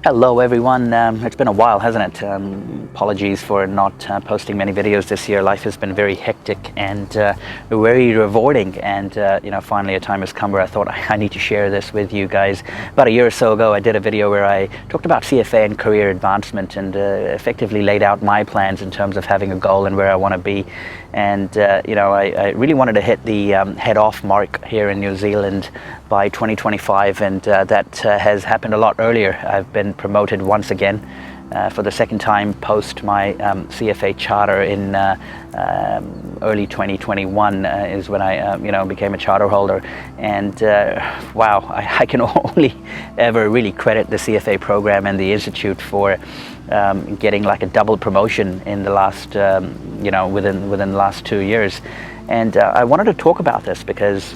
Hello everyone, it's been a while, hasn't it? Apologies for not posting many videos this year. Life has been very hectic and very rewarding, and finally a time has come where I thought I need to share this with you guys. About a year or so ago I did a video where I talked about CFA and career advancement and effectively laid out my plans in terms of having a goal and where I want to be. And I really wanted to hit the head off mark here in New Zealand by 2025, and that has happened a lot earlier. I've been promoted once again for the second time post my CFA charter in early 2021 is when I became a charter holder. And wow, I can only ever really credit the CFA program and the Institute for getting like a double promotion in the last within the last 2 years. And I wanted to talk about this because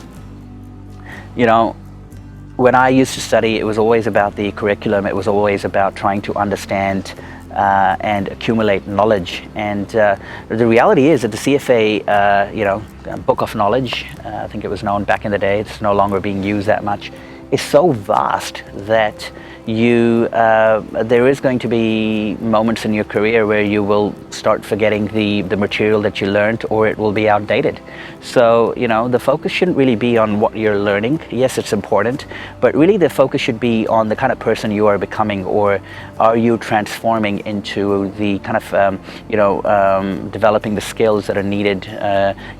when I used to study, it was always about the curriculum. It was always about trying to understand and accumulate knowledge. And the reality is that the CFA, Book of Knowledge, I think it was known back in the day, it's no longer being used that much, is so vast that there is going to be moments in your career where you will start forgetting the material that you learned, or it will be outdated. So the focus shouldn't really be on what you're learning. Yes, it's important, but really the focus should be on the kind of person you are becoming, or are you transforming into the kind of developing the skills that are needed.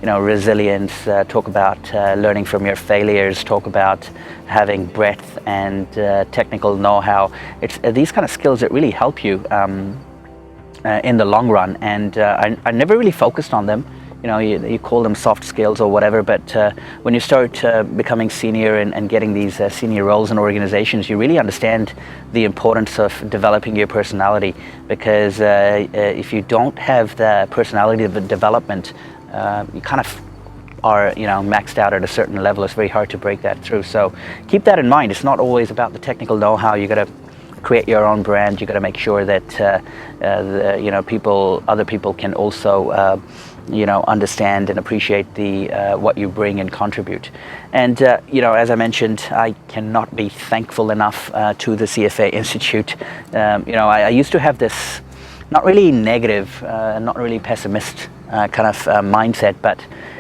Resilience, talk about learning from your failures, talk about having breadth and technical know-how. It's these kind of skills that really help you in the long run, and I never really focused on them. You call them soft skills or whatever, but when you start becoming senior and getting these senior roles in organizations, you really understand the importance of developing your personality, because if you don't have the personality development, you kind of are maxed out at a certain level. It's very hard to break that through. So keep that in mind. It's not always about the technical know-how. You got to create your own brand. You got to make sure that other people can also understand and appreciate the what you bring and contribute. And as I mentioned, I cannot be thankful enough to the CFA Institute. I used to have this not really negative, not really pessimist kind of mindset, but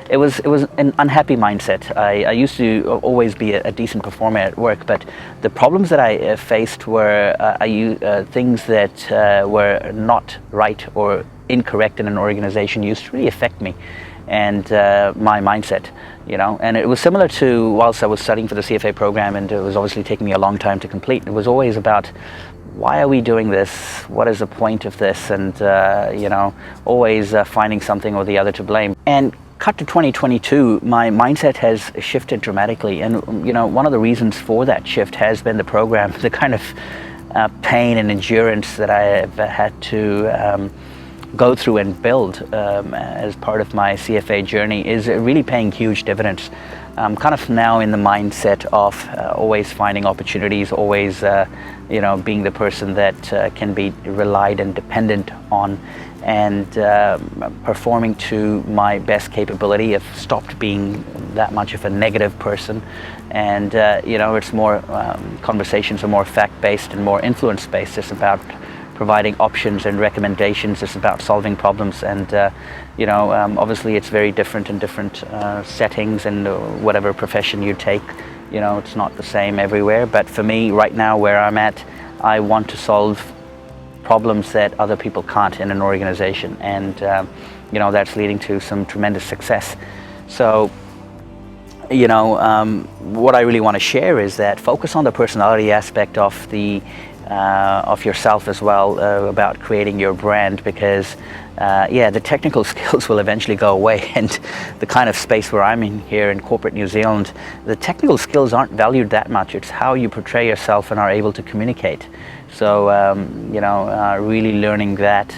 it was an unhappy mindset. I used to always be a decent performer at work, but the problems that I faced were things that were not right or incorrect in an organization used to really affect me and my mindset. And it was similar to whilst I was studying for the CFA program, and it was obviously taking me a long time to complete. It was always about, why are we doing this? What is the point of this? And always finding something or the other to blame. And cut to 2022, my mindset has shifted dramatically, and one of the reasons for that shift has been the program. The kind of pain and endurance that I have had to go through and build as part of my CFA journey is really paying huge dividends. I'm kind of now in the mindset of always finding opportunities, always being the person that can be relied and dependent on, and performing to my best capability. I've stopped being that much of a negative person, and it's more conversations are more fact-based and more influence-based. It's about providing options and recommendations. It's about solving problems, and obviously it's very different in different settings, and whatever profession you take, it's not the same everywhere. But for me right now, where I'm at, I want to solve problems that other people can't in an organization, and that's leading to some tremendous success. So what I really want to share is that focus on the personality aspect of yourself as well, about creating your brand, because the technical skills will eventually go away, and the kind of space where I'm in here in corporate New Zealand, the technical skills aren't valued that much. It's how you portray yourself and are able to communicate. So really learning that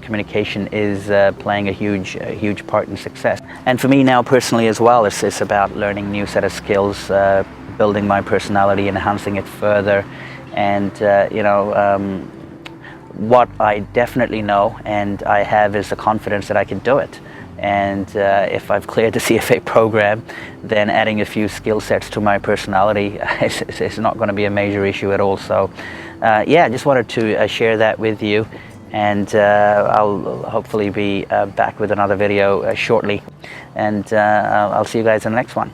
communication is playing a huge part in success. And for me now personally as well, it's about learning new set of skills, building my personality, enhancing it further. And what I definitely know and I have is the confidence that I can do it. And if I've cleared the CFA program, then adding a few skill sets to my personality is not going to be a major issue at all. So yeah, I just wanted to share that with you, and I'll hopefully be back with another video shortly, and I'll see you guys in the next one.